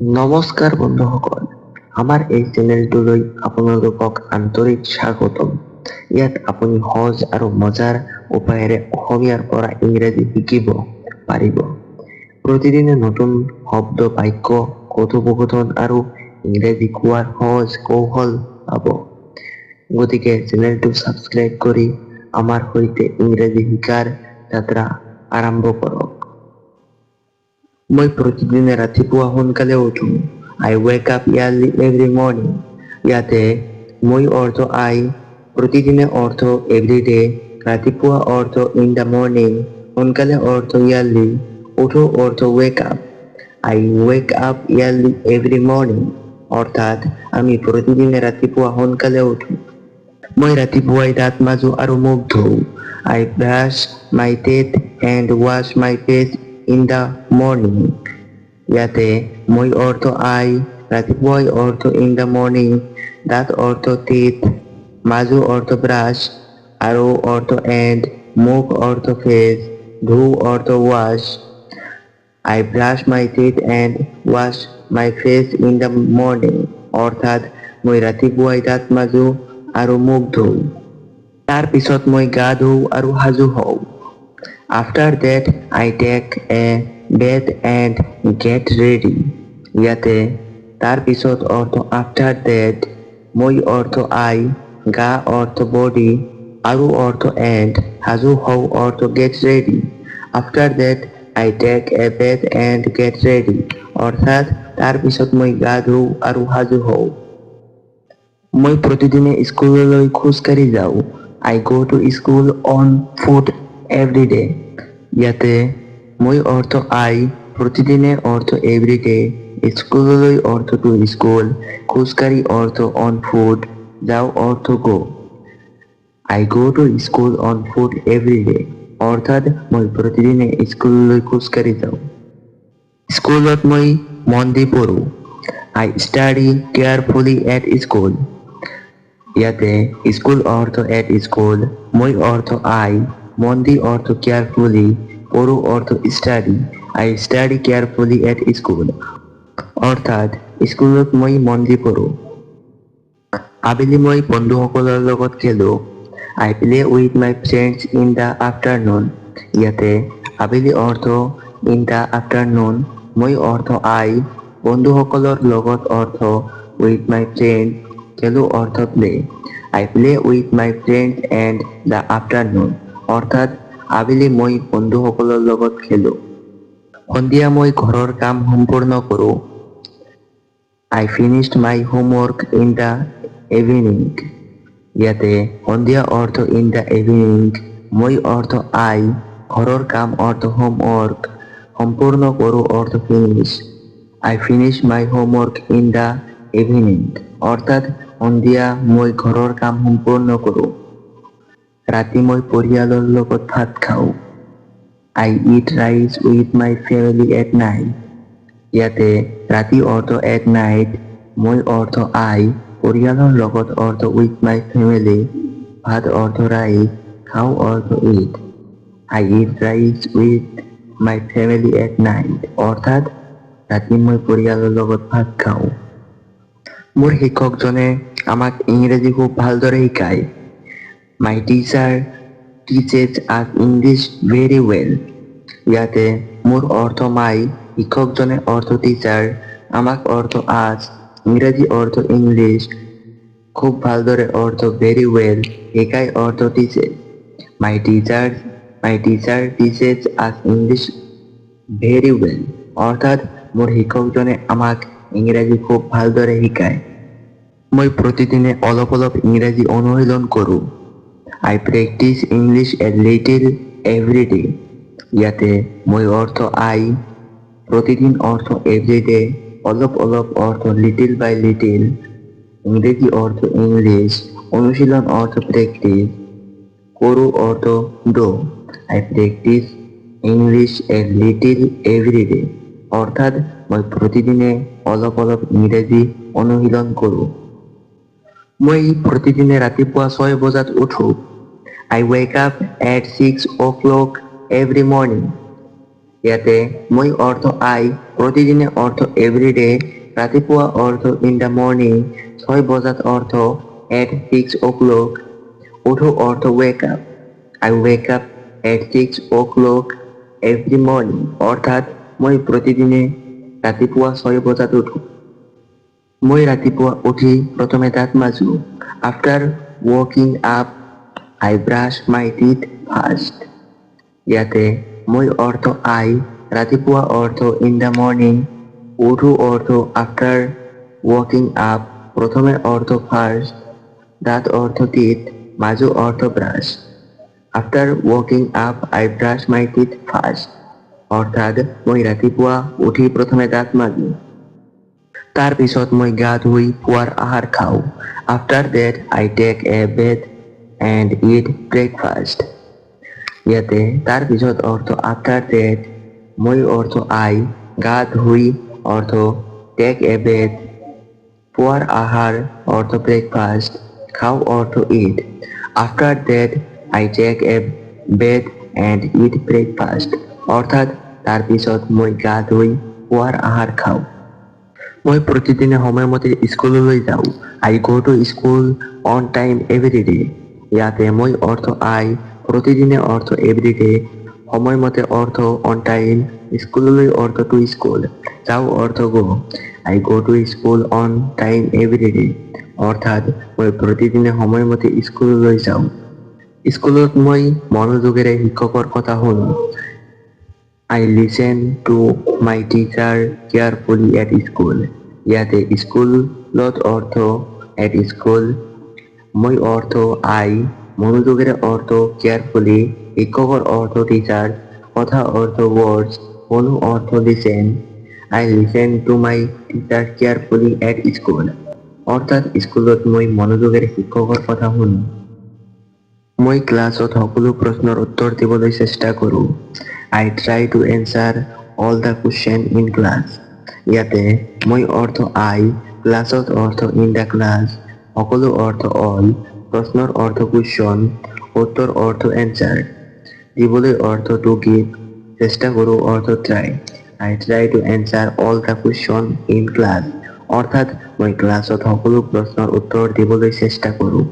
নমস্কাৰ বন্ধুসকল, আমাৰ এই চেনেলটোলৈ আপোনালোকক আন্তৰিক স্বাগতম। ইয়াত আপুনি সহজ আৰু মজাৰ উপায়েৰে অসমীয়াৰ পৰা ইংৰাজী শিকিব পাৰিব। প্ৰতিদিনে নতুন শব্দ, বাক্য, কথোপকথন আৰু ইংৰাজী কোৱাৰ সহজ কৌশল পাব। গতিকে চেনেলটো ছাবস্ক্ৰাইব কৰি আমাৰ সৈতে ইংৰাজী শিকাৰ যাত্ৰা আৰম্ভ কৰক। মই প্ৰতিদিনে ৰাতিপুৱা সোনকালে উঠো। I wake up early every morning. ইয়াতে মই অৰ্থ I, প্ৰতিদিনে অৰ্থ everyday, ৰাতিপুৱা অৰ্থ in the morning, সোনকালে অৰ্থ early, উঠো অৰ্থ wake up. I wake up early every morning, অৰ্থাৎ আমি প্ৰতিদিনে ৰাতিপুৱা সোনকালে উঠো। মই ৰাতিপুৱাই দাঁত মাজো আৰু মুখ ধুওঁ। I brush my teeth and wash my face in the morning. ইয়াতে মই অৰ্থ I, ৰাতিপুৱাই অৰ্থ in the morning, দাঁত অৰ্থ teeth, মাজো অৰ্থ brush, আৰু অৰ্থ and, মুখ অৰ্থ face, ধুওঁ অৰ্থ wash. I brush my teeth and wash my face in the morning, অৰ্থাৎ মই ৰাতিপুৱাই দাঁত মাজো আৰু মুখ ধুওঁ। তাৰ পিছত মই গা ধুওঁ আৰু সাজু হওঁ। After that, I take a bath and get ready. ইয়াতে তাৰ পিছত অৰ্থ after that, মই অৰ্থ I, গা অৰ্থ body, আৰু অৰ্থ and, সাজু হওঁ অৰ্থ get ready. After that, I take a bath and get ready. অৰ্থাৎ তাৰ পিছত মই গা ধুওঁ আৰু সাজু হওঁ। মই প্ৰতিদিনে স্কুললৈ খোজকাঢ়ি যাওঁ। I go to school on foot every day. ইয়াতে মই অৰ্থ I, প্ৰতিদিনে অৰ্থ everyday, স্কুললৈ অৰ্থ to school, খোজকাঢ়ি অৰ্থ on foot, যাওঁ অৰ্থ go. I go to school on foot every day, অৰ্থাৎ মই প্ৰতিদিনে স্কুললৈ খোজকাঢ়ি যাওঁ। স্কুলত মই মন দি পঢ়ো। I study carefully at school. ইয়াতে স্কুল অৰ্থ at school, মই অৰ্থ I, মন দি অৰ্থ carefully, পঢ়ো অৰ্থ study. I study carefully at school, অৰ্থাৎ স্কুলত মই মন দি পঢ়ো। আবেলি মই বন্ধুসকলৰ লগত খেলো। I play with my friends in the afternoon. ইয়াতে আবেলি অৰ্থ in the afternoon, মই অৰ্থ I, বন্ধুসকলৰ লগত অৰ্থ with my friends, খেলো অৰ্থ play. I play with my friends and the afternoon, অৰ্থাৎ আবেলি মই বন্ধুসকলৰ লগত খেলো। সন্ধিয়া মই ঘৰৰ কাম সম্পূৰ্ণ কৰোঁ। I finished my homework in the evening. ইয়াতে সন্ধিয়া অৰ্থ in the evening, মই অৰ্থ I, ঘৰৰ কাম অৰ্থ homework, সম্পূৰ্ণ কৰোঁ অৰ্থ finish. I finish my homework in the evening, অৰ্থাৎ সন্ধিয়া মই ঘৰৰ কাম সম্পূৰ্ণ কৰোঁ। ৰাতি মই পৰিয়ালৰ লগত ভাত খাওঁ। I eat rice with my family at night. ইয়াতে ৰাতি অৰ্থ at night, মই অৰ্থ I, পৰিয়ালৰ লগত অৰ্থ with my family, ভাত অৰ্থ rice, খাওঁ অৰ্থ eat. I eat rice with my family at night, অৰ্থাৎ ৰাতি মই পৰিয়ালৰ লগত ভাত খাওঁ। মোৰ শিক্ষকজনে আমাক ইংৰাজী খুব ভালদৰে শিকায়। My teacher teaches us English very well. ইয়াতে মোৰ অৰ্থ my, শিক্ষকজনে অৰ্থ টিচাৰ, আমাক অৰ্থ us, ইংৰাজী অৰ্থ ইংলিছ, খুব ভালদৰে অৰ্থ very well, শিকাই অৰ্থ teaches. My teacher teaches us English very well, অৰ্থাৎ মোৰ শিক্ষকজনে আমাক ইংৰাজী খুব ভালদৰে শিকায়। মই প্ৰতিদিনে অলপ অলপ ইংৰাজী অনুশীলন কৰোঁ। I practice English a little every day. ইয়াতে মই অৰ্থ I, প্ৰতিদিন অৰ্থ everyday, অলপ অলপ অৰ্থ little by little, ইংৰাজী অৰ্থ ইংলিছ, অনুশীলন অৰ্থ practice, কৰোঁ অৰ্থ do. I practice English a little every day, অৰ্থাৎ মই প্ৰতিদিনে অলপ অলপ ইংৰাজী অনুশীলন কৰোঁ। মই প্ৰতিদিনে ৰাতিপুৱা 6 বজাত উঠো। I wake up at 6 o'clock every morning. ইয়াতে মই অৰ্থ আই, প্ৰতিদিনে অৰ্থ এভৰিডে, ৰাতিপুৱা অৰ্থ ইন দ্য মৰ্নিং, 6 বজাত অৰ্থ at 6 o'clock, উঠো অৰ্থ wake up, I wake up at 6 o'clock every morning, অৰ্থাৎ মই প্ৰতিদিনে ৰাতিপুৱা 6 বজাত উঠো। মই ৰাতিপুৱা উঠি প্ৰথমে দাঁত মাজো। আফটাৰ ৱকিং up I brush my teeth first. ইয়াতে মই অৰ্থ আই, ৰাতিপুৱা অৰ্থ ইন দ্য মৰ্নিং, উঠো অৰ্থ আফটাৰ ৱকিং আপ, প্ৰথমে অৰ্থ ফাৰ্ষ্ট, দাঁত অৰ্থ টিথ, মাজু অৰ্থ ব্ৰাছ। আফটাৰ ৱকিং up I brush my teeth first, অৰ্থাৎ মই ৰাতিপুৱা উঠি প্ৰথমে দাঁত মাজো। তাৰ পিছত মই গা ধুই পুৱাৰ আহাৰ খাওঁ। After that I take a bath and eat breakfast. ইয়াতে তাৰ পিছত অৰ্থ আফটাৰ ডেট, মই অৰ্থ আই, গা ধুই অৰ্থ টেক এ বেথ, পুৱাৰ আহাৰ অৰ্থ ব্ৰেকফাষ্ট, খাওঁ অৰ্থ eat. After that I take a bath and eat breakfast, অৰ্থাৎ তাৰ পিছত মই গা ধুই পুৱাৰ আহাৰ খাওঁ। মই প্ৰতিদিনে সময়মতে স্কুললৈ যাওঁ। আই go to school on time everyday. ইয়াতে মই অৰ্থ আই, প্ৰতিদিনে অৰ্থ এভৰিডে, সময়মতে অৰ্থ অন টাইম, স্কুললৈ অৰ্থ টু স্কুল, যাওঁ অৰ্থ গো। I go to school on time everyday, অৰ্থাৎ মই প্ৰতিদিনে সময়মতে স্কুললৈ যাওঁ। স্কুলত মই মনোযোগেৰে শিক্ষকৰ কথা শুনো। I listen to my teacher carefully at school. ইয়াতে স্কুলত অৰ্থ at school, মই অৰ্থ আই, মনোযোগেৰে অৰ্থ কেয়াৰফুলি, শিক্ষকৰ অৰ্থ টিচাৰ, কথা অৰ্থ ৱৰ্ডছ, শুনো অৰ্থ listen. I listen to my teacher carefully at school, অৰ্থাৎ স্কুলত মই মনোযোগেৰে শিক্ষকৰ কথা শুনো। মই ক্লাছত সকলো প্ৰশ্নৰ উত্তৰ দিবলৈ চেষ্টা কৰোঁ। I try to answer all the question in class. ইয়াতে মই অৰ্থ আই, ক্লাছত অৰ্থ ইন দ্য ক্লাছ, সকলো অৰ্থ অল, প্ৰশ্নৰ অৰ্থ কুৱেশ্যন, উত্তৰ অৰ্থ এনচাৰ, দিবলৈ অৰ্থ টু গিভ, চেষ্টা কৰোঁ অৰ্থ try. I try to answer all the question in class, অৰ্থাৎ মই ক্লাছত সকলো প্ৰশ্নৰ উত্তৰ দিবলৈ চেষ্টা কৰোঁ।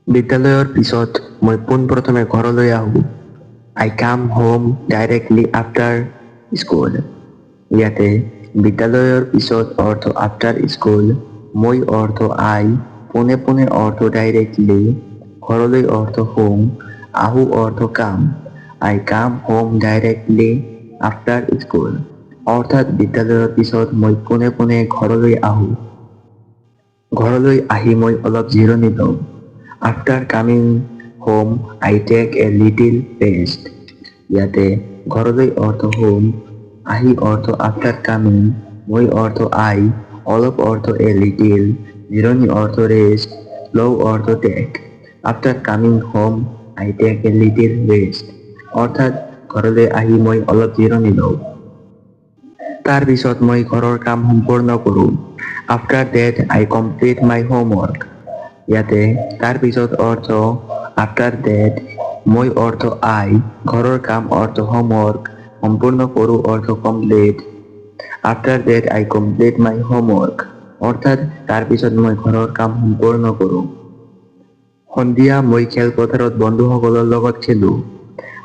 বিদ্যালয়ৰ পিছত মই পোনপ্ৰথমে ঘৰলৈ আহোঁ। I come home directly after school. ইয়াতে বিদ্যালয়ৰ পিছত অৰ্থ আফটাৰ স্কুল, মই অৰ্থ আই, পোনে পোনে অৰ্থ ডাইৰেক্টলি, ঘৰলৈ অৰ্থ হোম, আহো অৰ্থ কাম। I come home directly after school, অৰ্থাৎ বিদ্যালয়ৰ পিছত মই পোনে পোনে ঘৰলৈ আহোঁ। ঘৰলৈ আহি মই অলপ জিৰণি লওঁ। After coming home I take a little rest. ইয়াতে ঘৰলৈ অৰ্থ হোম, আহি অৰ্থ আফটাৰ কামিং, মই অৰ্থ আই, অলপ অৰ্থ এ লিটিল, জিৰণি অৰ্থ ৰেষ্ট, লওঁ অৰ্থ take. After coming home I take a little rest, অৰ্থাৎ ঘৰলৈ আহি মই অলপ জিৰণি লওঁ। তাৰ পিছত মই ঘৰৰ কাম সম্পূৰ্ণ কৰোঁ। After that I complete my homework. ইয়াতে তাৰ পিছত অৰ্থ আফটাৰ ডেট, মই অৰ্থ আই, ঘৰৰ কাম অৰ্থ হোমৱৰ্ক, সম্পূৰ্ণ কৰোঁ অৰ্থ complete. After that I complete my homework, অৰ্থাৎ তাৰ পিছত মই ঘৰৰ কাম সম্পূৰ্ণ কৰোঁ। সন্ধিয়া মই খেলপথাৰত বন্ধুসকলৰ লগত খেলোঁ।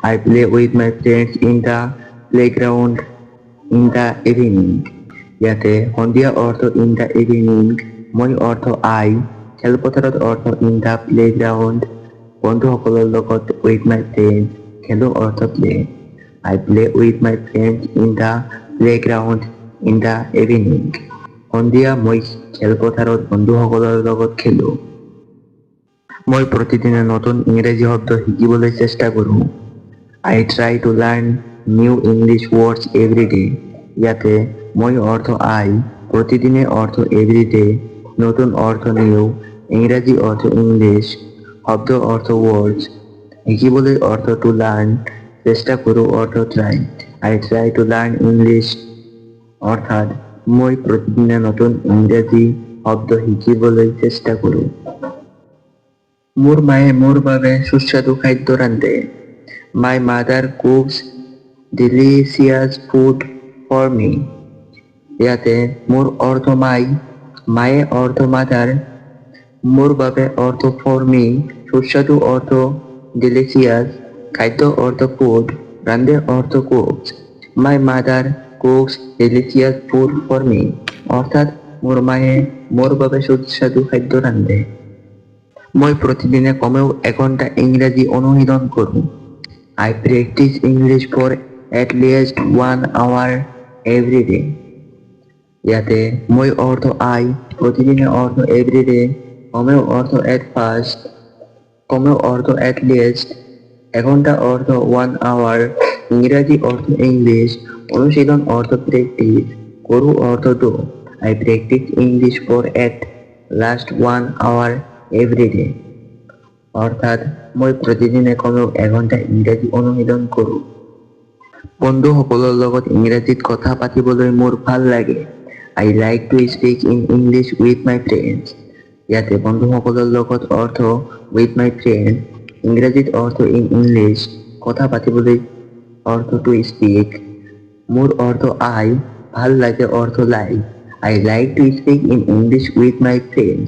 I play with my friends in the playground in the evening. ইয়াতে সন্ধিয়া অৰ্থ ইন দ্য ইভিনিং, মই অৰ্থ আই, খেলপথাৰত অৰ্থ ইন দ্য প্লেগ্ৰাউণ্ড, বন্ধুসকলৰ লগত উইথ মাই ফ্ৰেণ্ডছ, খেলোঁ অৰ্থ play. I play with my friends in the playground in the evening. সন্ধিয়া মই খেলপথাৰত বন্ধুসকলৰ লগত খেলোঁ। মই প্ৰতিদিনে নতুন ইংৰাজী শব্দ শিকিবলৈ চেষ্টা কৰোঁ। I try to learn new English words every day. ইয়াতে মই অৰ্থ আই, প্ৰতিদিনে অৰ্থ এভৰিডে, নতুন অৰ্থ নিউ, ইংৰাজী অৰ্থ ইংলিছ, শব্দ অৰ্থ ৱৰ্ডছ, শিকিবলৈ অৰ্থ টু লাৰ্ণ, চেষ্টা কৰোঁ অৰ্থ try. I try to learn English, অৰ্থাৎ মই প্ৰতিদিনে নতুন ইংৰাজী শব্দ শিকিবলৈ চেষ্টা কৰোঁ। মোৰ মায়ে মোৰ বাবে সুস্বাদু খাদ্য ৰান্ধে। My mother cooks delicious food for me. ইয়াতে মোৰ অৰ্থ মায়ে অৰ্থ মাতাৰ, মোৰ বাবে অৰ্থ for me, সুস্বাদু অৰ্থ delicious, খাদ্য অৰ্থ food, ৰান্ধে অৰ্থ cooks. My mother cooks delicious food for me. অৰ্থাৎ মোৰ মায়ে মোৰ বাবে সুস্বাদু খাদ্য ৰান্ধে। মই প্ৰতিদিনে কমেও এঘণ্টা ইংৰাজী অনুশীলন কৰোঁ। I practice English for at least 1 hour every day. ইয়াতে মই অৰ্থ I, প্ৰতিদিনে অৰ্থ every day, কমেও অৰ্থ at first, কমেও অৰ্থ at least, এঘণ্টা অৰ্থ 1 hour, ইংৰাজী অৰ্থ ইংলিশ, অনুশীলন অৰ্থ প্ৰেক্টিচ, কৰো অৰ্থ do. I practice English for at least 1 hour every day. অর্থাৎ মই প্ৰতিদিনে কমেও এঘণ্টা ইংৰাজী অনুশীলন কৰোঁ। বন্ধুসকলৰ লগত ইংৰাজীত কথা পাতিবলৈ মোৰ ভাল লাগে। I like to speak in English with my friends. ইয়াতে বন্ধুসকলৰ লগত অৰ্থ with my friends, ইংৰাজীত অৰ্থ in English, কথা পাতিবলৈ অৰ্থ to speak, মোৰ অৰ্থ I, ভাল লাগে অৰ্থ like. I like to speak in English with my friends.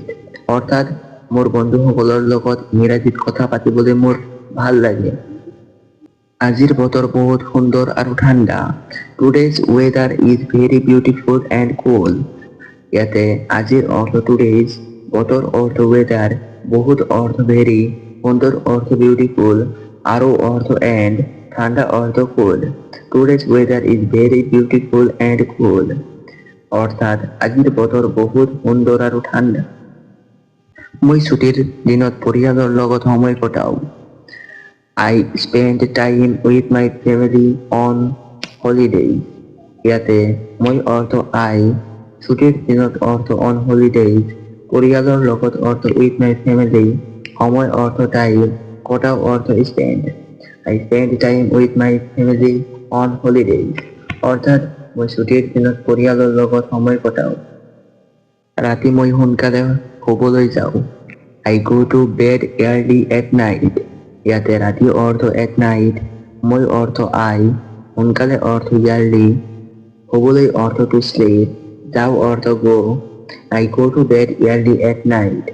অৰ্থাৎ মোৰ বন্ধুসকলৰ লগত ইংৰাজীত কথা পাতিবলৈ মোৰ ভাল লাগে। আজিৰ বতৰ বহুত সুন্দৰ আৰু ঠাণ্ডা। Today's weather is very beautiful and cool. ইয়াতে আজিৰ অৰ্থ today's, বতৰ অৰ্থ weather, বহুত অৰ্থ very, সুন্দৰ অৰ্থ beautiful, আৰু অৰ্থ and, ঠাণ্ডা অৰ্থ cool. Today's weather is very beautiful and cool. অৰ্থাৎ আজিৰ বতৰ বহুত সুন্দৰ আৰু ঠাণ্ডা। মই ছুটিৰ দিনত পৰিয়ালৰ লগত সময় কটাওঁ। I spend time with my family on holidays. ইয়াতে মই অৰ্থ I, ছুটিৰ দিনত অৰ্থ on holidays, পৰিয়ালৰ লগত অৰ্থ with my family, সময় অৰ্থ time, কটাও অৰ্থ spend. I spend time with my family on holidays. অৰ্থাৎ মই ছুটিৰ দিনত পৰিয়ালৰ লগত সময় কটাওঁ। ৰাতি মই সোনকালে শুবলৈ যাওঁ। I go to bed early at night. ইয়াতে ৰাতি অৰ্থ at night, মই অৰ্থ I, সোনকালে অৰ্থ early, শুবলৈ অৰ্থ to sleep, যাওঁ অৰ্থ go. I go to bed early at night.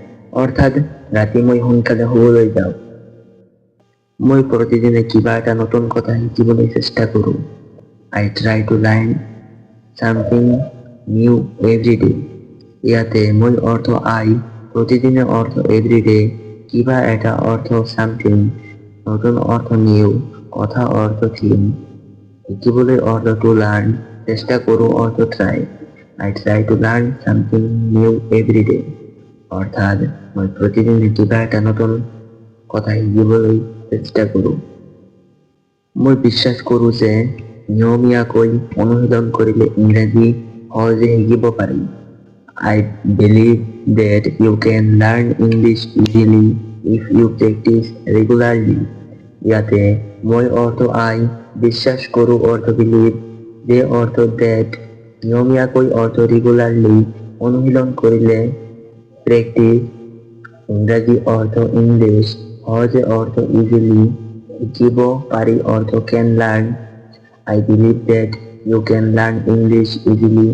অৰ্থাৎ ৰাতি মই সোনকালে শুবলৈ যাওঁ। মই প্ৰতিদিনে কিবা এটা নতুন কথা শিকিবলৈ চেষ্টা কৰোঁ। I try to learn something new every day. ইয়াতে মই অৰ্থ I, প্ৰতিদিনে অৰ্থ everyday, কিবা এটা অৰ্থ something, নতুন অৰ্থ new, কথা অৰ্থ theme, শিকিবলৈ অৰ্থ to learn, চেষ্টা কৰোঁ অৰ্থ try. I try to learn something new every day. অৰ্থাৎ মই প্ৰতিদিনে কিবা এটা নতুন কথা শিকিবলৈ চেষ্টা কৰোঁ। মই বিশ্বাস কৰোঁ যে নিয়মীয়াকৈ অনুশীলন কৰিলে ইংৰাজী সহজে শিকিব পাৰি। I believe that you can learn English easily if you practice regularly. ইয়াতে মই অৰ্থ I, বিশ্বাস কৰোঁ অৰ্থ believe, যে অৰ্থ that, নিয়মীয়াকৈ অৰ্থ regularly, অনুশীলন কৰিলে practice, ইংৰাজী অৰ্থ English, সহজে অৰ্থ easily, শিকিব পাৰি অৰ্থ can learn. I believe that you can learn English easily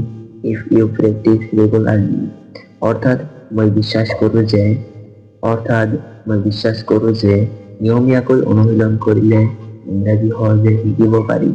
if you practice regularly. অৰ্থাৎ মই বিশ্বাস কৰোঁ যে নিয়মীয়াকৈ অনুশীলন কৰিলে ইংৰাজী সহজে শিকিব পাৰি।